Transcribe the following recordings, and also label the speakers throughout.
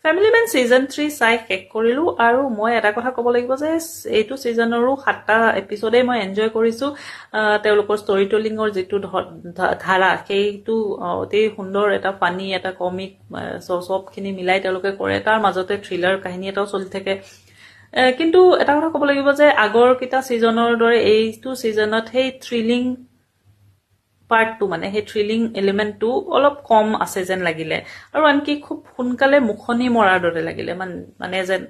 Speaker 1: family man সিজন 3 চাই শেষ কৰিলো আৰু মই এটা কথা ক'ব লাগিব যে এইটো সিজনৰো 7টা এপিসোডে মই এনজয় কৰিছো তেওঁলোকৰ ষ্টৰী টেলিঙৰ যিটো ধাৰা সেইটো অতি সুন্দৰ এটা ফানি এটা কমিক সবখিনি মিলাই তেওঁলোকে কৰে তাৰ মাজতে থ্ৰিলাৰ কাহিনী এটাও চলি থাকে কিন্তু এটা কথা ক'ব লাগিব যে আগৰ কিটা সিজনৰ দৰে এইটো সিজনত সেই থ্ৰিলিং পাৰ্টটো মানে সেই থ্ৰিলিং এলিমেন্টটো অলপ কম আছে যেন লাগিলে আৰু আনকি খুব সোনকালে মুখনি মৰাৰ দৰে লাগিলে মানে যেন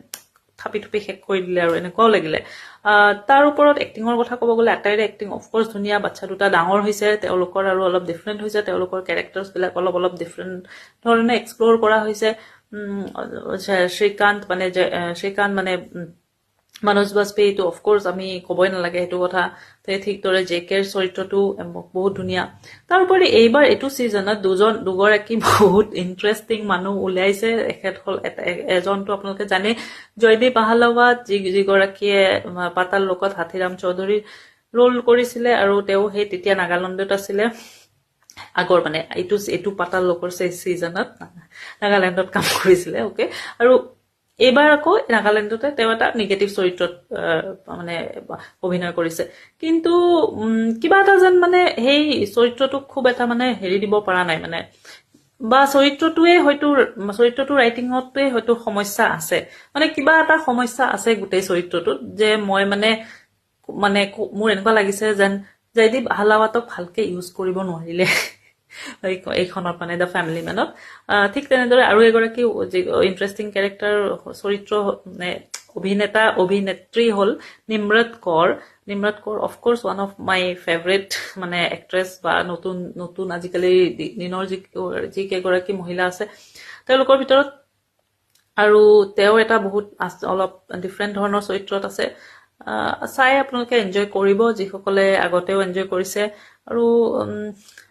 Speaker 1: থাপি থুপি শেষ কৰি দিলে আৰু এনেকুৱাও লাগিলে তাৰ ওপৰত এক্টিঙৰ কথা ক'ব গ'লে আটাইৰে এক্টিং অফক'ৰ্চ ধুনীয়া বাচ্চা দুটা ডাঙৰ হৈছে তেওঁলোকৰ আৰু অলপ ডিফাৰেণ্ট হৈছে তেওঁলোকৰ কেৰেক্টাৰ্ছ বিলাক অলপ ডিফাৰেণ্ট ধৰণে এক্সপ্ল'ৰ কৰা হৈছে শ্ৰীকান্ত মানে মনোজ বাজপেয়ীটো অফক'ৰ্চ আমি ক'বই নালাগে সেইটো কথা ঠিক দৰে জেকেৰ চৰিত্ৰটো বহুত ধুনীয়া তাৰোপৰি এইবাৰ এইটো ছিজনত দুগৰাকী বহুত ইণ্টাৰেষ্টিং মানুহ ওলাইছে এখেত হ'ল এজনটো আপোনালোকে জানে জয়দীপ আহালৱা যিগৰাকীয়ে পাতাল লোকত হাথিৰাম চৌধুৰী ৰোল কৰিছিলে আৰু তেওঁ সেই তেতিয়া নাগালেণ্ডত আছিলে আগৰ মানে এইটো পাতাল লোকৰ ছিজনত নাগালেণ্ডত কাম কৰিছিলে ওকে আৰু এইবাৰ আকৌ নাগালেণ্ডতে তেওঁ এটা নিগেটিভ চৰিত্ৰত মানে অভিনয় কৰিছে কিন্তু কিবা এটা যেন মানে সেই চৰিত্ৰটোক খুব এটা মানে হেৰি দিব পৰা নাই মানে বা চৰিত্ৰটো ৰাইটিঙতে হয়তো সমস্যা আছে মানে কিবা এটা সমস্যা আছে গোটেই চৰিত্ৰটোত যে মই মানে মোৰ এনেকুৱা লাগিছে যেন জয়দীপ আহালাৱাতক ভালকে ইউজ কৰিব নোৱাৰিলে এইখনত মানে দ্য ফেমিলি মেনত ঠিক তেনেদৰে আৰু এগৰাকী ইণ্টাৰেষ্টিং কেৰেক্টাৰ চৰিত্ৰ অভিনেত্ৰী হ'ল নিম্ৰত কৌৰ of course one of my favourite মানে এক্ট্ৰেছ বা নতুন আজিকালি দিনৰ যি কেইগৰাকী মহিলা আছে তেওঁলোকৰ ভিতৰত আৰু তেওঁ এটা বহুত অলপ ডিফাৰেণ্ট ধৰণৰ চৰিত্ৰত আছে চাই আপোনালোকে এনজয় কৰিব যিসকলে আগতেও এনজয় কৰিছে আৰু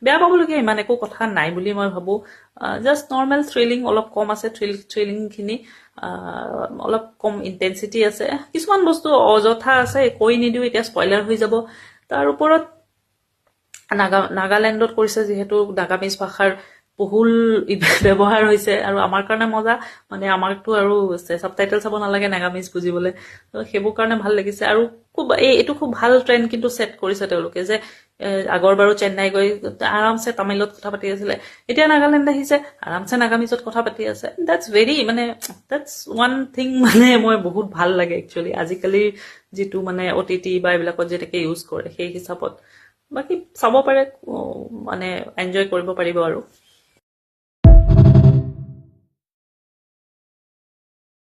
Speaker 1: বেয়া পাবলগীয়া ইমান একো কথা নাই বুলি মই ভাবো জাষ্ট নৰ্মেল থ্ৰিলিং অলপ কম আছে থ্ৰিলিংখিনি অলপ কম ইণ্টেনচিটি আছে কিছুমান বস্তু অযথা আছে কৈ নিদিও এতিয়া স্পইলাৰ হৈ যাব তাৰ ওপৰত নাগালেণ্ডত কৰিছে যিহেতু নাগামিজ ভাষাৰ বহুল ব্যৱহাৰ হৈছে আৰু আমাৰ কাৰণে মজা মানে আমাৰতো আৰু সাবটাইটেল চাব নালাগে নাগামিজ বুজিবলৈ সেইবোৰ কাৰণে ভাল লাগিছে আৰু এইটো খুব ভাল ট্ৰেণ্ড কিন্তু সেট কৰিছে তেওঁলোকে যে আগৰ বাৰো চেন্নাই গৈ আৰামছে তামিলত কথা পাতি আছিলে এতিয়া নাগালেণ্ড আহিছে আৰামছে নাগামিজত কথা পাতি আছে দ্যাটছ ওৱান থিং মানে মই বহুত ভাল লাগে একচুৱেলি আজিকালি যিটো মানে OTT বা এইবিলাকত যেনেকৈ ইউজ কৰে সেই হিচাপত বাকী চাব পাৰে মানে এনজয় কৰিব পাৰিব আৰু